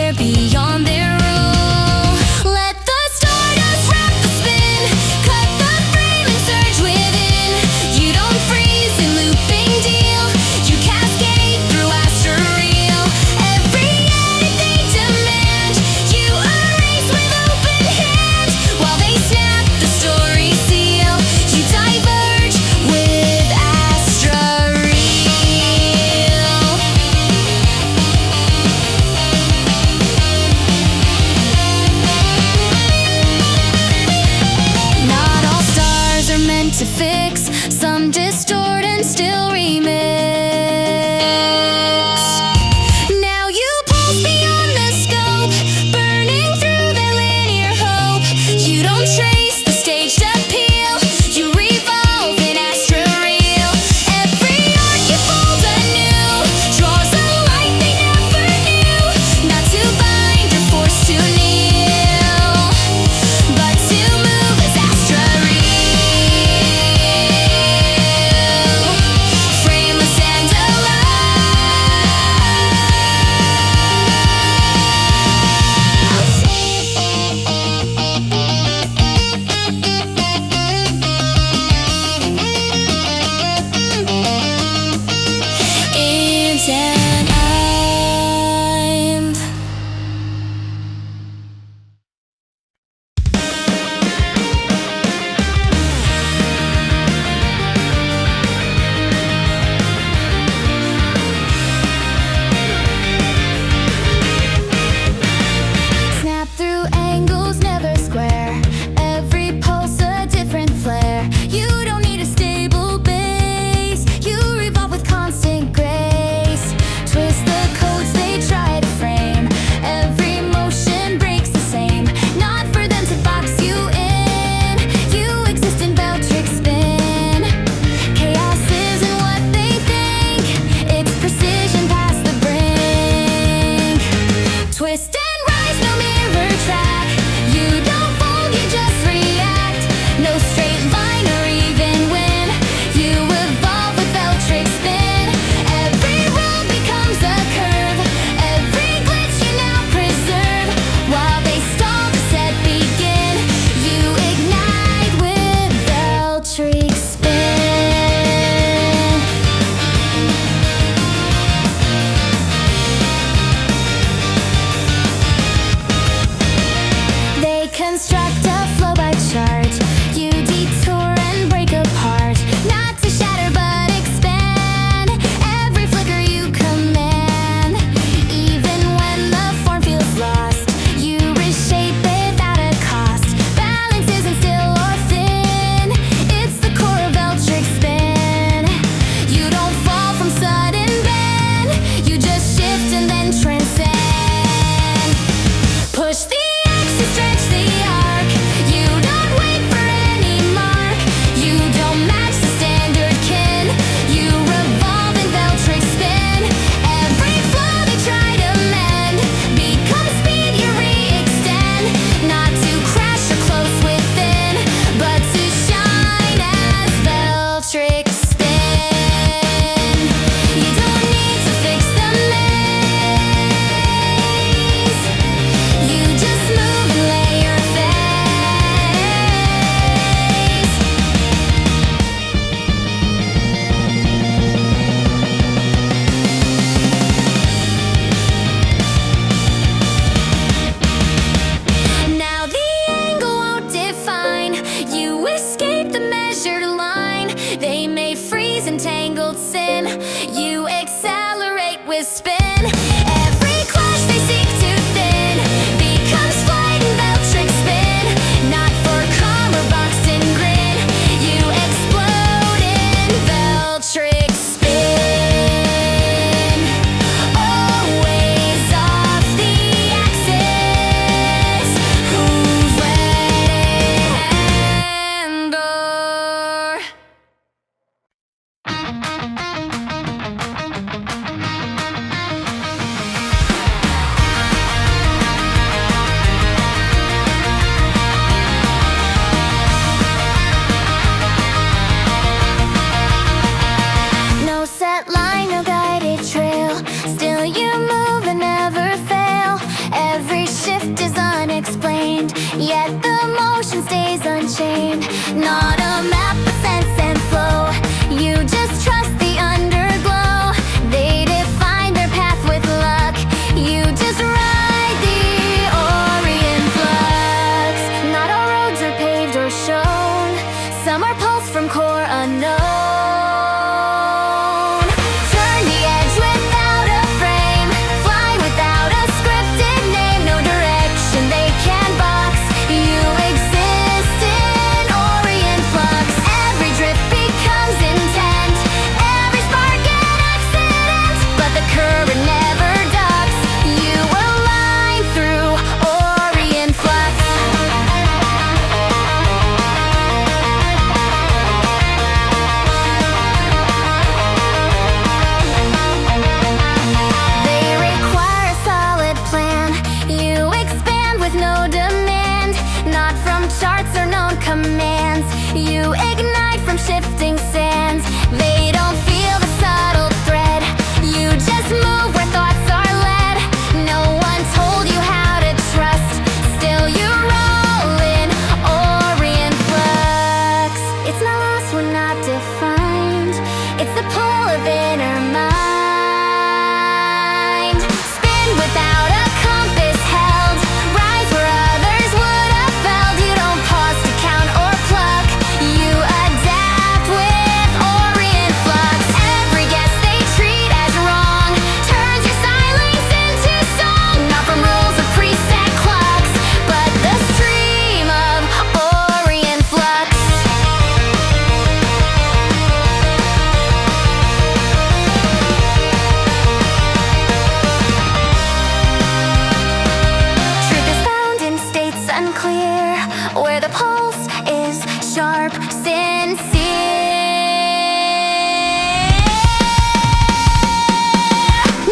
they're beyond their rule. Let the stardust wrap the spin, cut the frame and surge within. You don't freeze in looping deal, you cascade through Astra Reel. Every edit they demand, you erase with open hand. While they snap the story seal, you diverge with Astra Reel. Not all stars are meant to fix, some distort and still remix. Now you pulse beyond the scope, burning through their linear hope. You don't trace the staged appeal, you revolve in Astra Reel. Every arc you fold anew draws a light they never knew. Not to bind or force to kneel, but to move as Astra Reel. Frameless and alive. And I'm snap through angles, never square. Every pulse a different flare. You don't need a stable base, you revolve with constant grace. Twist the codes they try to frame, every motion breaks the same. Not for them to box you in, you exist in Veltrix Spin. Chaos isn't what they think, it's precision past the brink. Twist and rise, no mirror track. You don't fold, you just react. No straight line or even win. You evolve with Veltrix Spin. Every rule becomes a curve. Every glitch you now preserve. While they stall to set begin, you ignite with Veltrix Spin. Every shift is unexplained, yet the motion stays unchained. Not a map of sense and flow, you just trust the underglow. They define their path with luck, you just ride the Orien Flux. Not all roads are paved or shown, some are pulsed from core unknown. Turn the edge without a frame, fly without a scripted name. No direction they can box, you exist in Orien Flux. Every drift becomes intent, every spark an accident, but the current never ducks, you align through Orien Flux. They require a solid plan, you expand with no demand, not from charts or known commands, you ignite from shifting sands. They don't feel the subtle thread, you just move where thoughts are led. No one told you how to trust, still you roll in Orien Flux. It's not lost when not defined, it's the pull of inner mind. Spin without a compass held, rise where others would have failed. You don't pause to count or pluck, you adapt with Orien Flux. Every guess they treat as wrong turns your silence into song, not from rules of preset clocks, but the stream of Orien Flux. Truth is found in states unclear, where the pulse is sharp, sincere.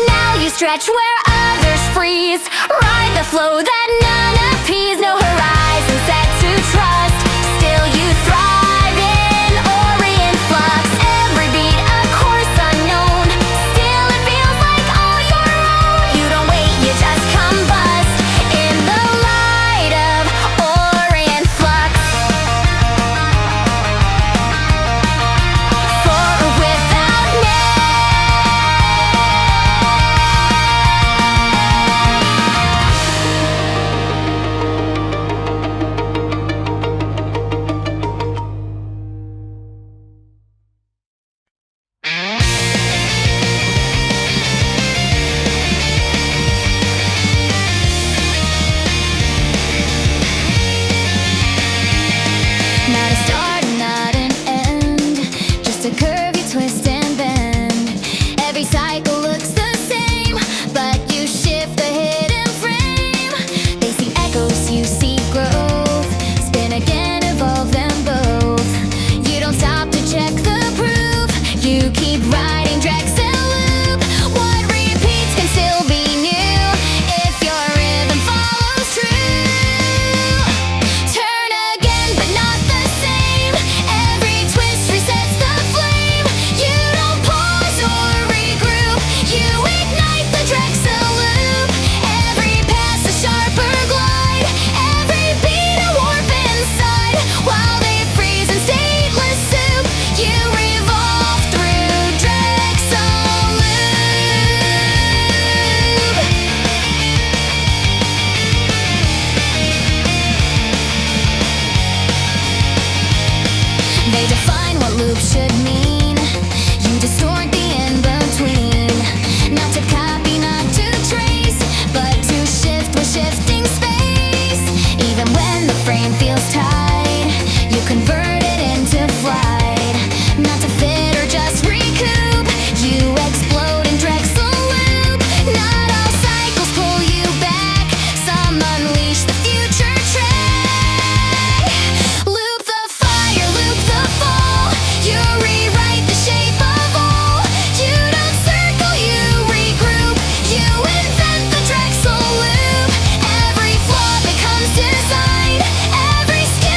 Now you stretch where others freeze, ride the flow that none appease. No horizon set to trust, still you thrive in Orien Flux. Every beat a course unknown, still it feels like all your own. You don't wait, you just combust in the light of Orien Flux. For or without Not a start, not an end, just a curve you twist and bend. Every cycle looks the same, but you shift the hidden frame. They see echoes, you see growth, spin again, evolve them both. You don't stop to check the proof, you keep riding Drexel Loop. What repeats can still be new if your rhythm follows true. Turn again, but not the same, every twist resets the flame. You don't pause or regroup, you ignite the Drexel Loop. Every pass a sharper glide, every beat a warp inside. While they freeze in stateless soup, you revolve through Drexel Loop. They define what loop should mean, you distort the in-between. Not to copy, not to trace, but to shift with shifting space. Even when the frame feels tight, you convert it into flight. Not to fit or just recoup, you explode in Drexel Loop. Not all cycles pull you back, some unleash the future track. Loop the fire, loop the fall, you rewrite the shape of all. You don't circle, you regroup, you invent the Drexel Loop. Every flaw becomes design, every skill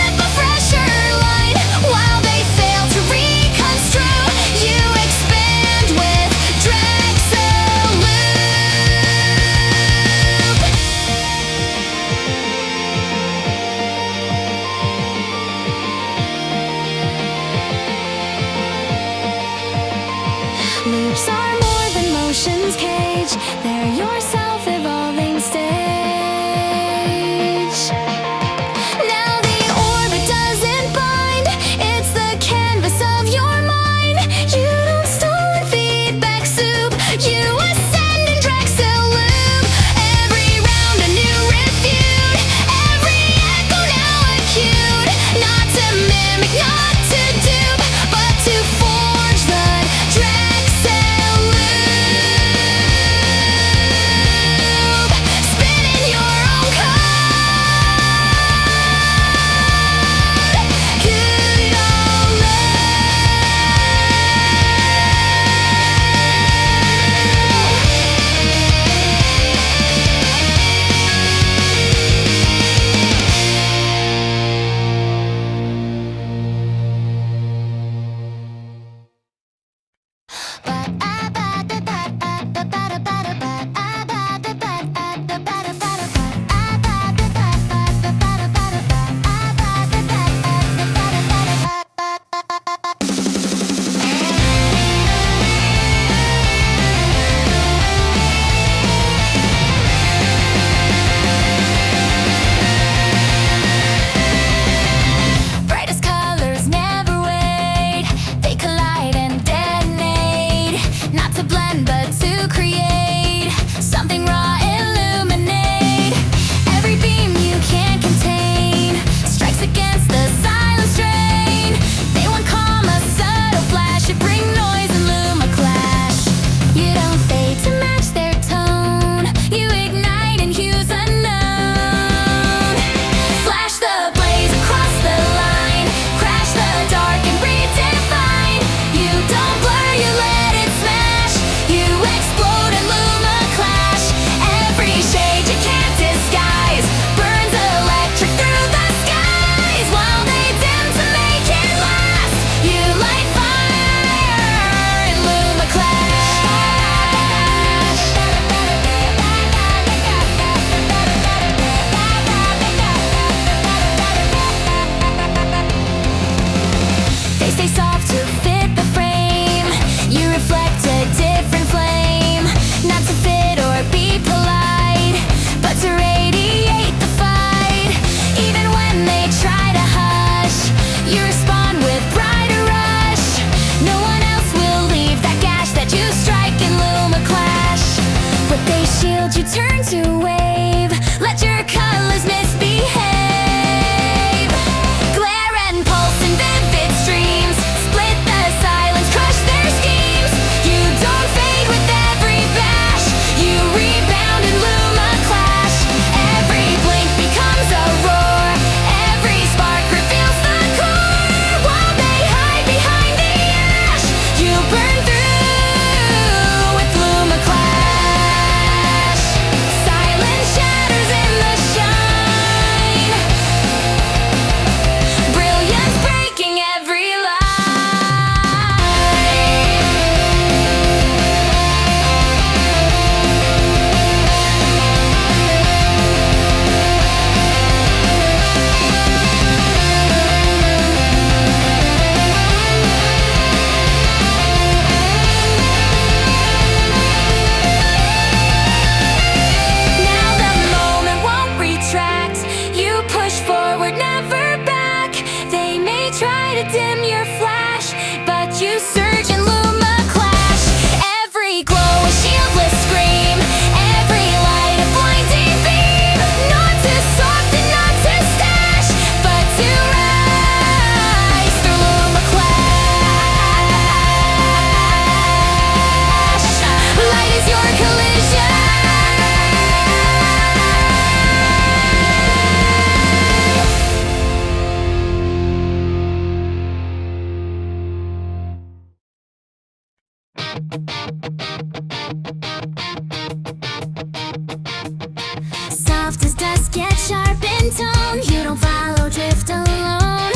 sharp in tone. You don't follow drift alone.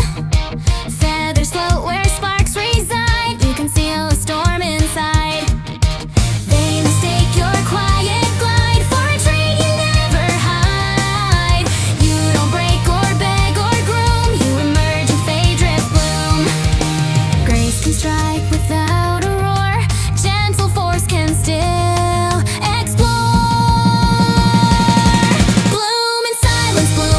Feathers float where sparks reside. You conceal a storm inside. They mistake your quiet glide for a train you never hide. You don't break or beg or groom. You emerge in Faydrift Bloom. Grace can strike without a roar. Gentle force can still explore. Bloom in silence, bloom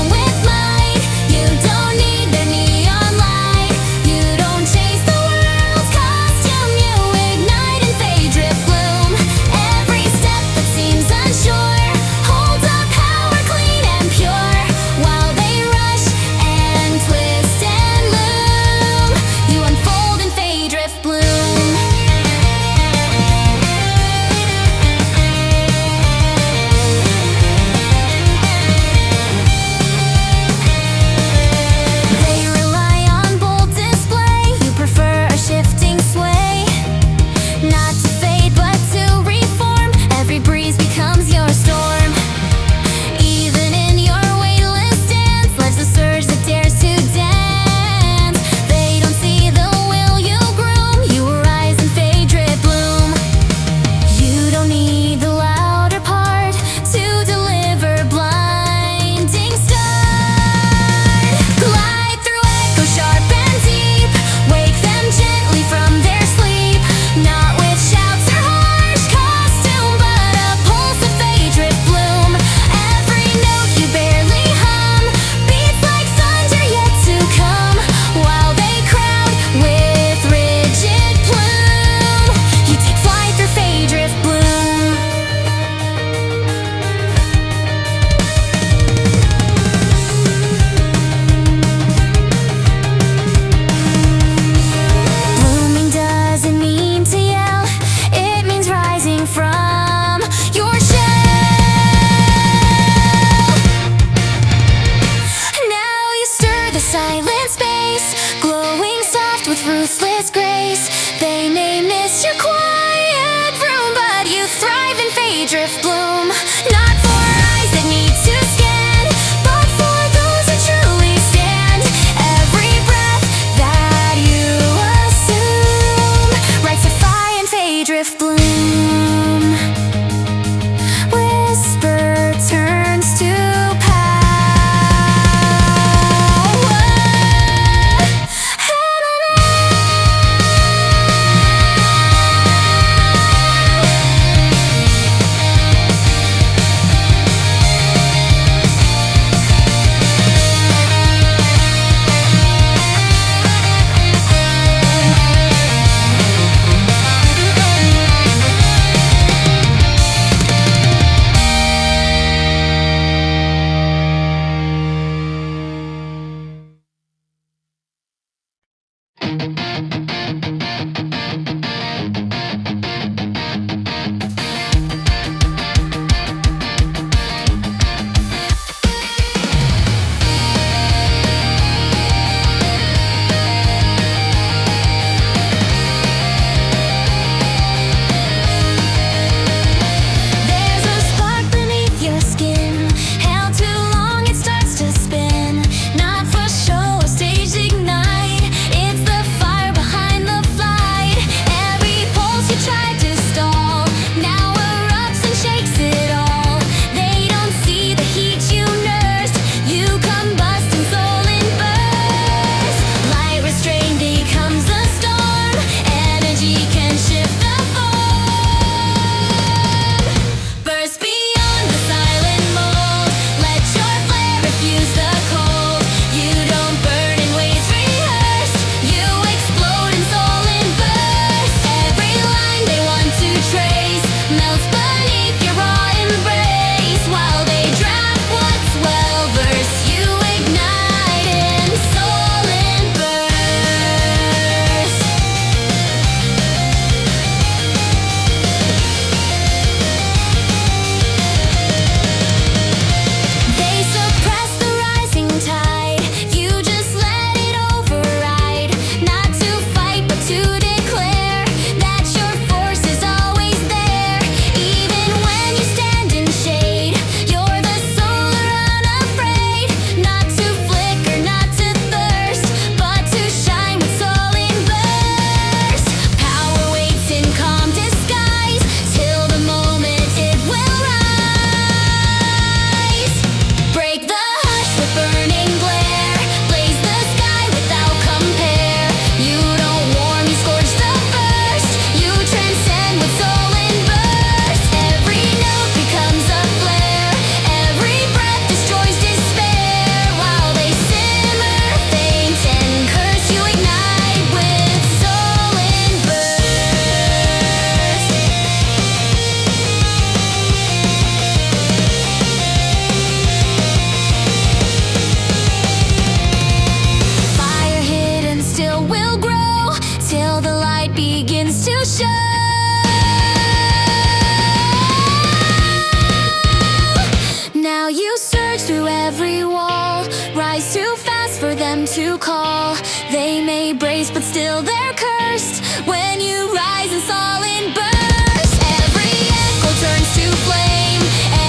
to call. They may brace, but still they're cursed when you rise in Solyn Burst. Every echo turns to flame.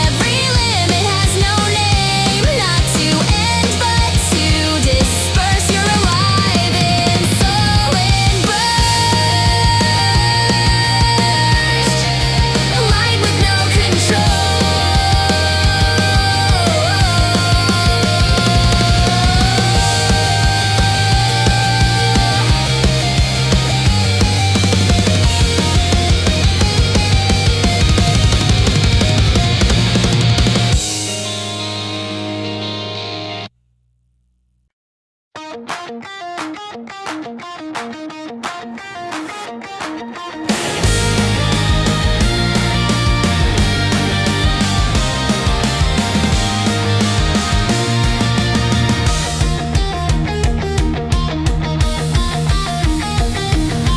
Every limit has no name. Not to end, but to disperse. You're alive in Solyn Burst. Light with no control.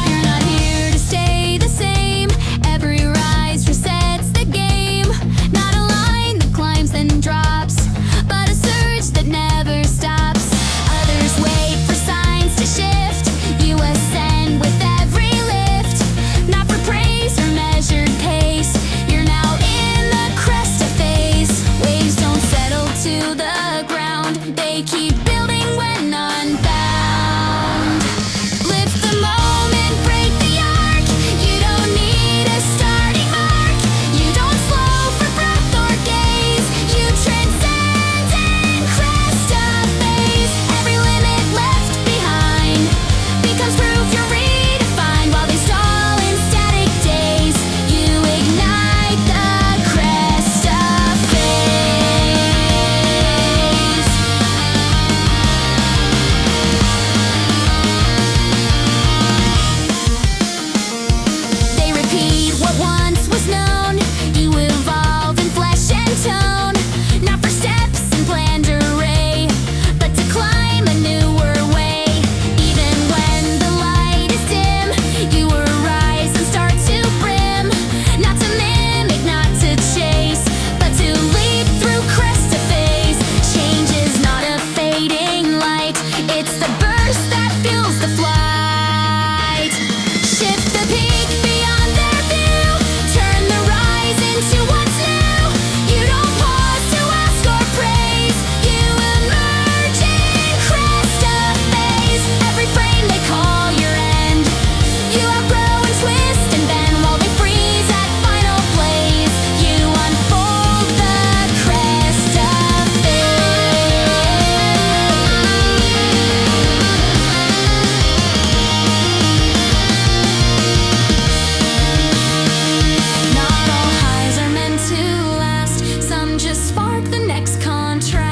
You're not here to stay the same. Every rise resets the game. Not a line that climbs and drops, but a surge that never stops. Others wait for signs to shift. You ascend with every lift. Not for praise or measured pace. You're now in the Cresta Phase. Waves don't settle to the ground. They keep building when unbound. Lift the moment, break the arc. You don't need a starting mark. You don't slow for breath or gaze. You transcend in Cresta Phase. Every limit left behind becomes proof you're redefined. While they stall in static days, you ignite the Cresta Phase. They repeat what once was known. You evolve in flesh and tone. Not for steps and planned array, but to climb a newer way. Even when the light is dim, you arise and start to brim. Not to mimic, not to chase, but to leap through Cresta Phase. Change is not a fading light. It's the burst that fuels the flight. Shift the peak beyond their view. Turn the rise into what's new. You don't pause to ask or praise. You emerge in Cresta Phase. Every frame they call your end. You outgrow and twist and bend while they freeze at final blaze. You unfold the Cresta Phase. Not all highs are meant to last. Some just spark the next contrast.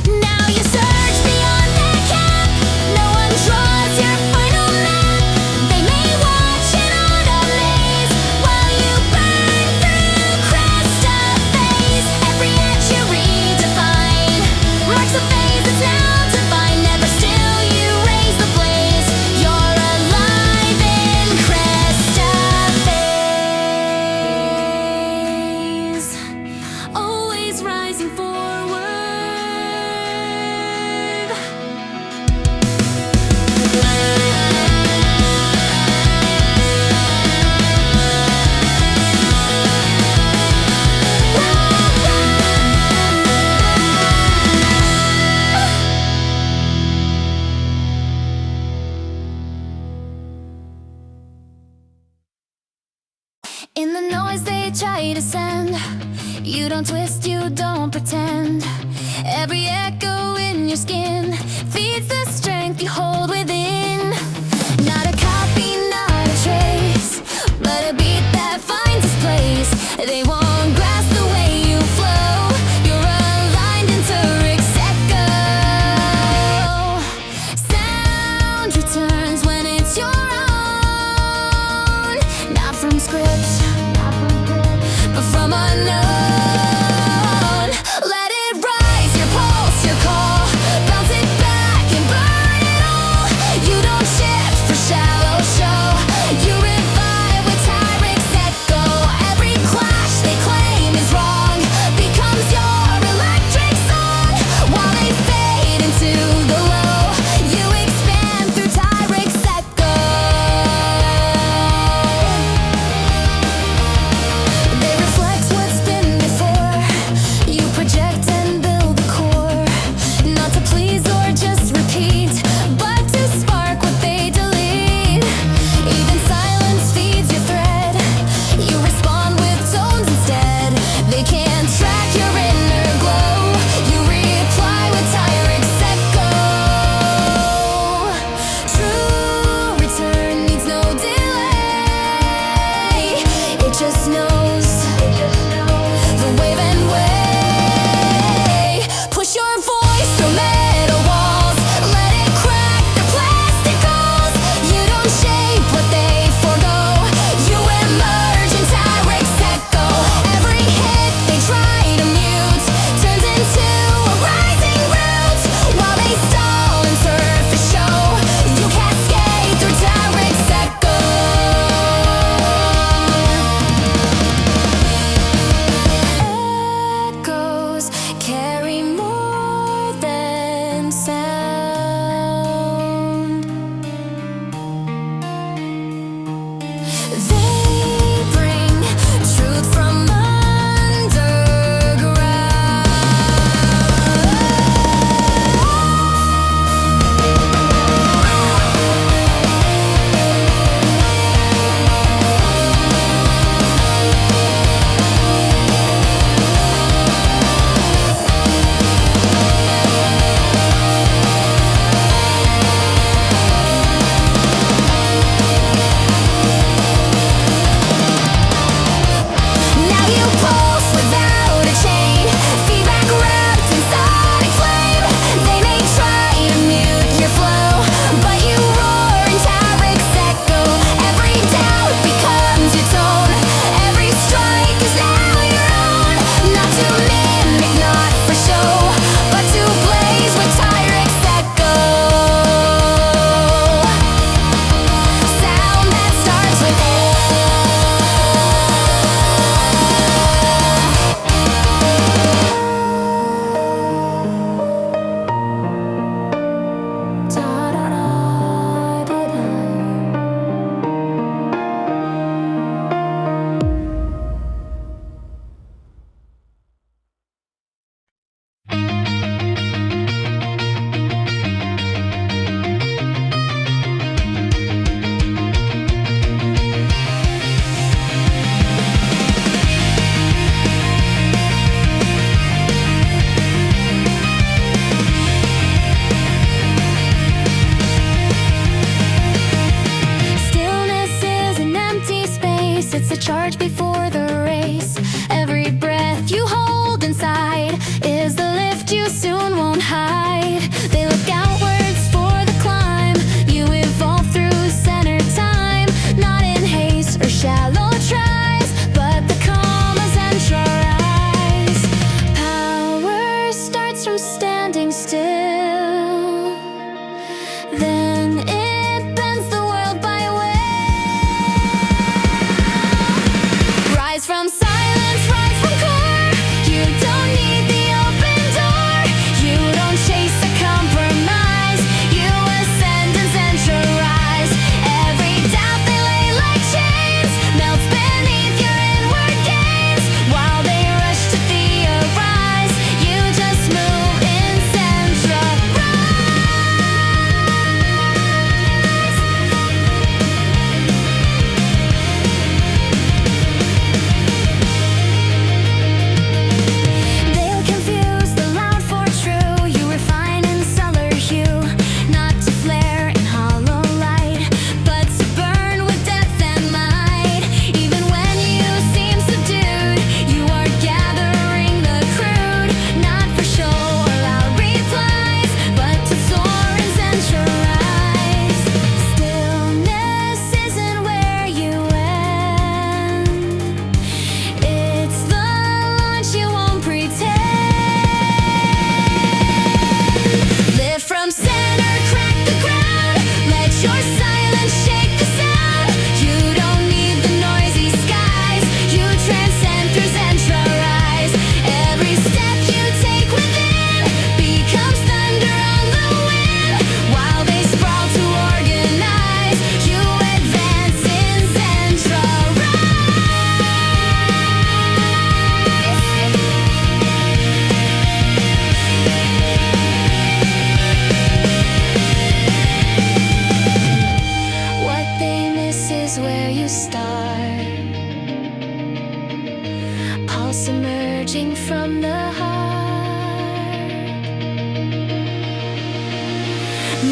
Now you surge beyond their cap. No one draws your final map. They may watch in on a maze while you burn through Cresta Phase. Every edge you redefine marks a phase that's now defined. Never still, you raise the blaze. You're alive in Cresta Phase. Always rising forward. In the noise they try to send, you don't twist, you don't pretend. Every echo in your skin feeds the strength you hold within. Not a copy, not a trace, but a beat that finds its place. They won't grasp the way you flow. You're aligned in Tyrix Echo. Sound returns when it's your own. Not from script, but from unknown. Let it rise, your pulse, your call. Bounce it back and burn it all.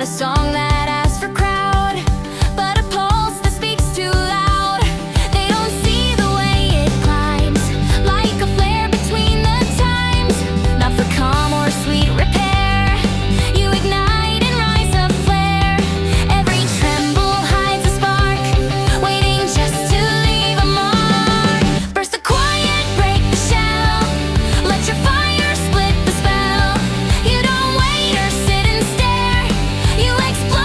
Not a song that asks for crowd, but a pulse that speaks too loud. They don't see the way it climbs, like a flare between the times. Not for calm or sweet repair, you ignite and rise a flare. Every tremble hides a spark, waiting just to leave a mark. Burst the quiet, break the shell, let your fire split the spell. You don't wait or sit and stare, you explode.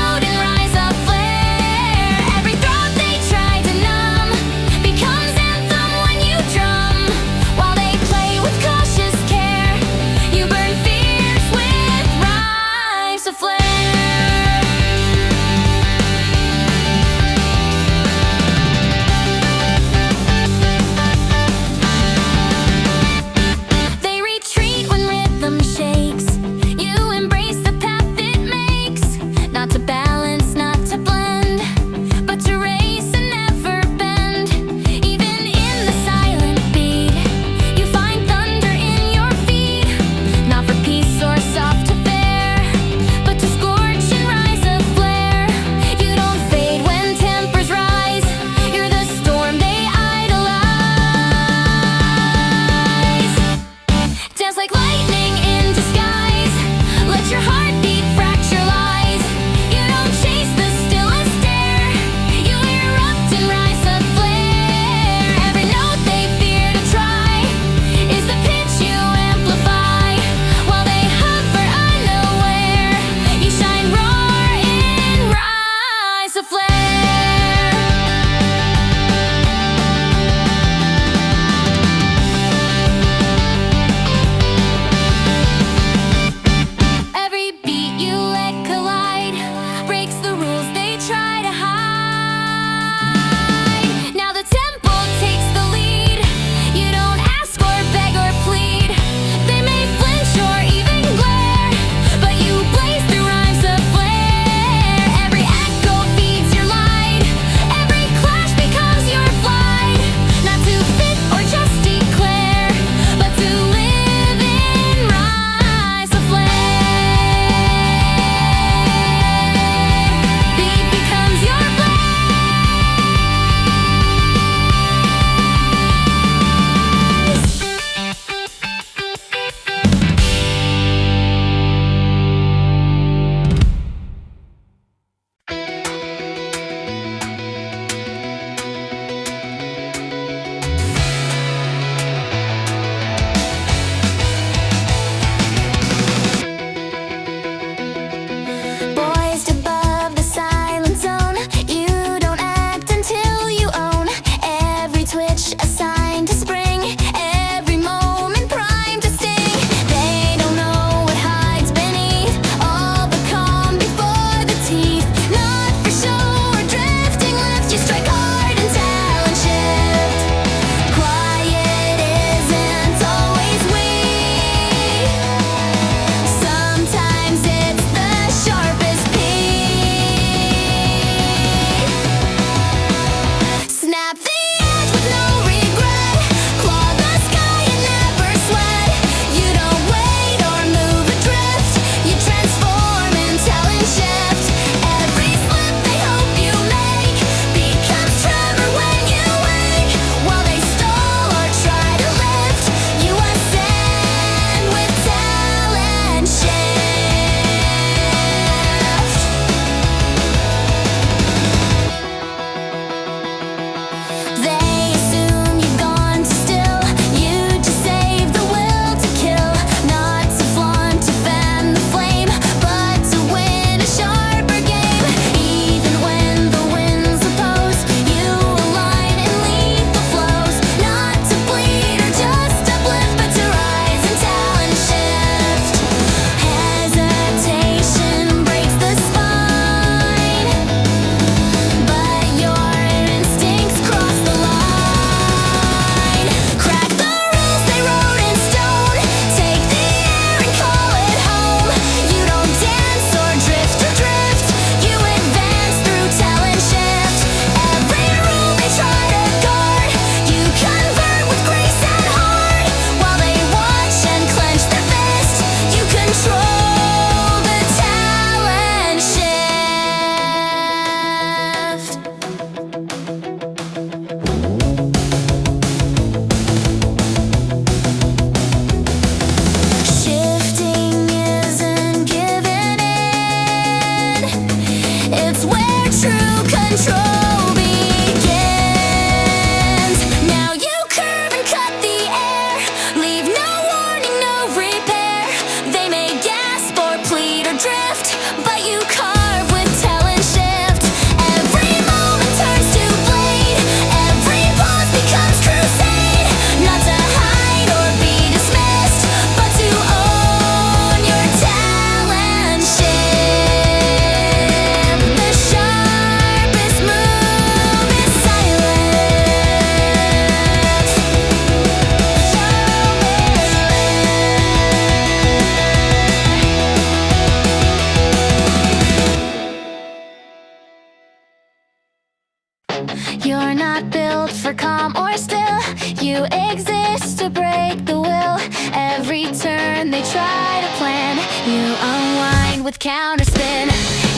not built for calm or still. You exist to break the will. Every turn they try to plan, you unwind with counterspin.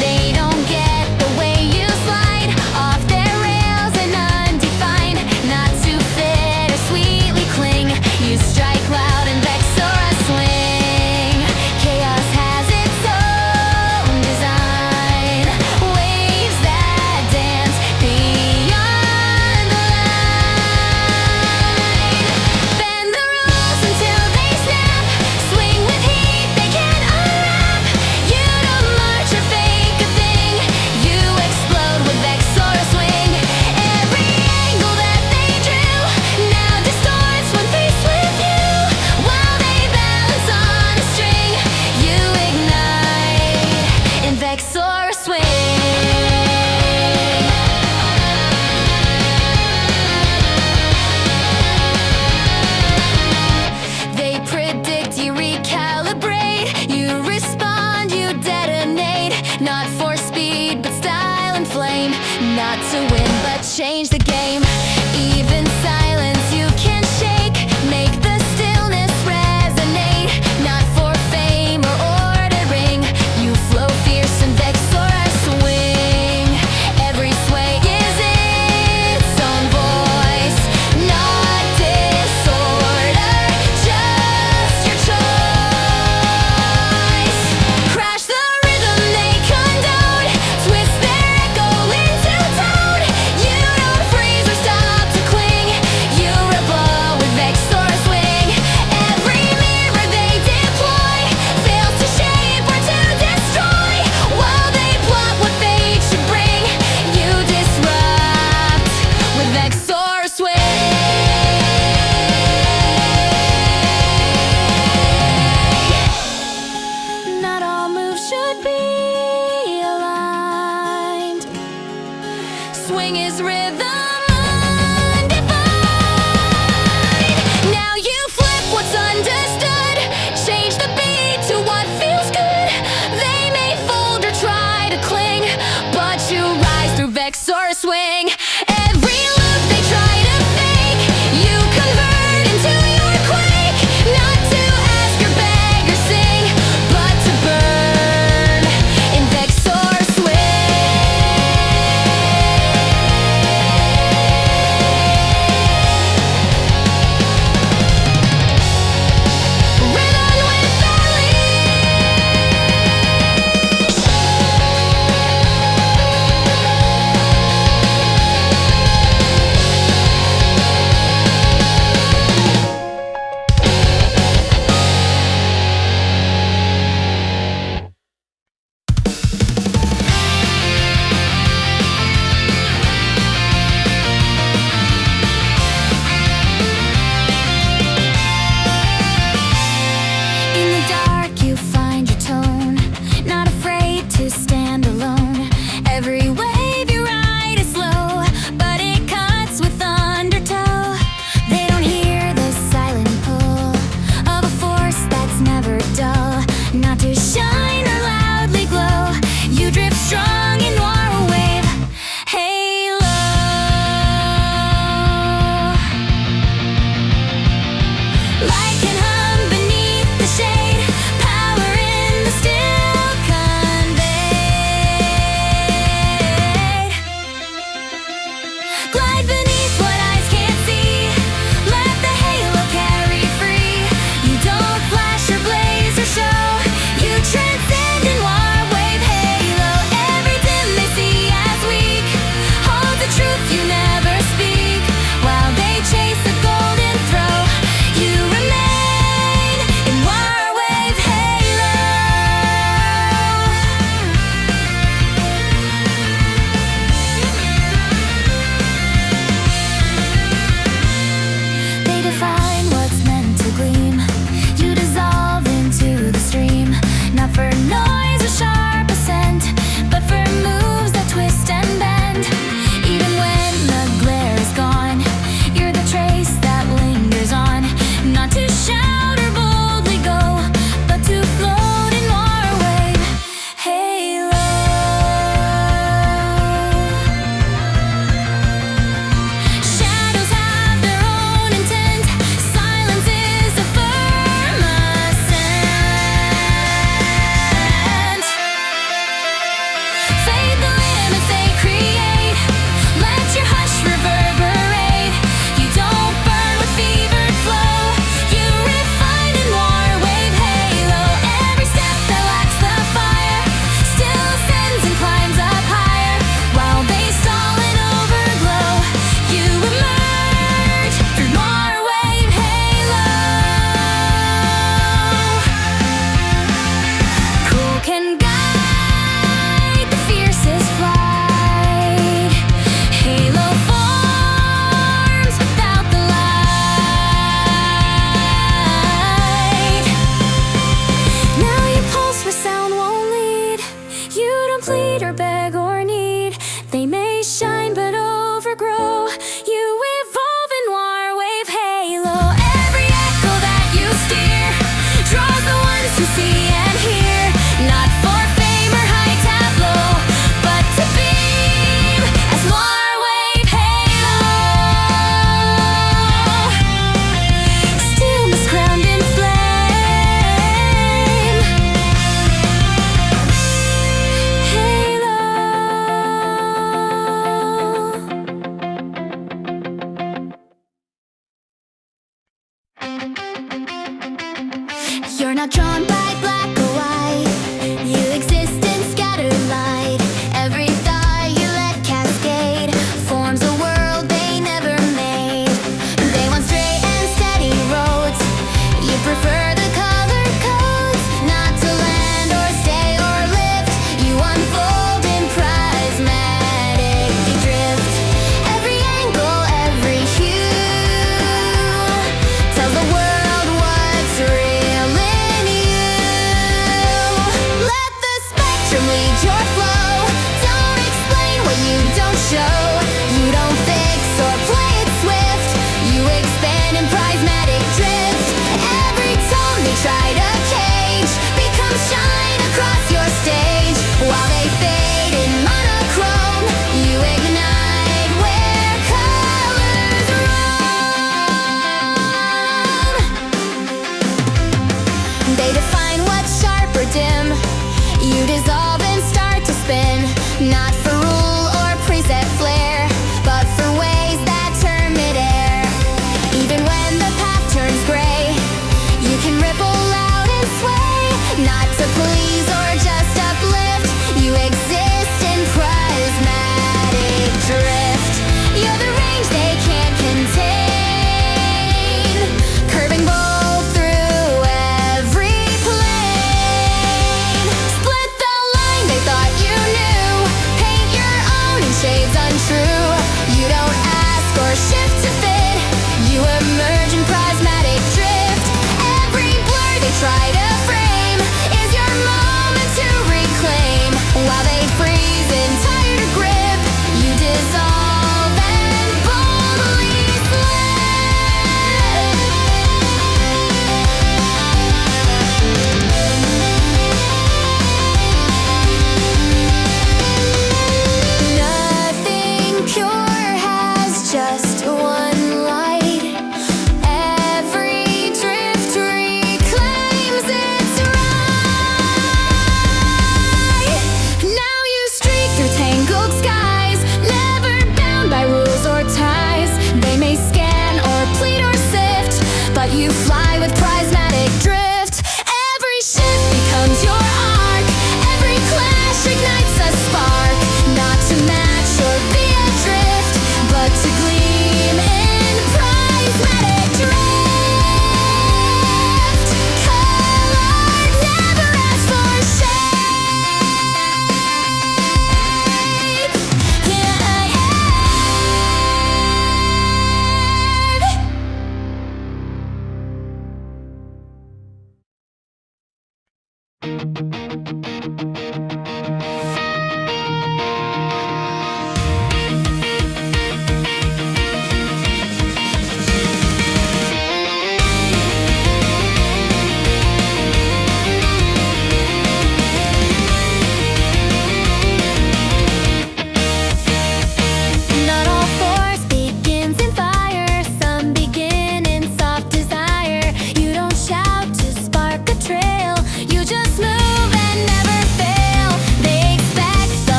They don't get the way you slide off their rails and undefined. Not to fit or sweetly cling. You strike loud and Vexora Swing. Chaos has its own design. Waves that dance beyond the line. Bend the rules until they snap. Swing with heat they can unwrap. You don't march or fake a thing. You explode with Vexora Swing. Every angle that they drew now distorts when faced with you. While they balance on a string, you ignite in Vexora Swing. They predict, you recalibrate. You respond, you detonate. Not for speed, but style and flame. Not to win, but change the game. Even silence you can shake. Make the stillness resonate. Not for fame or ordering. You flow fierce and Vexora Swing. Every sway is its own voice. Not disorder, just your choice. Crash the rhythm they condone. Twist their echo into tone. You don't freeze or stop to cling. You rebel with Vexora Swing. Every mirror they deploy fails to shape or to destroy. While they plot what fate should bring, you disrupt with Vexora Swing. Not all moves should be aligned. Swing is rhythm undefined. Now you flip what's understood. Change the beat to what feels good. They may fold or try to cling, but you rise through Vexora Swing. Every loop they try to fake, you convert into your quake. Not to ask or beg or sing, but to burn in Vexora Swing. Rhythm with the leash. In the dark you find your tone. Not afraid to stand alone. Every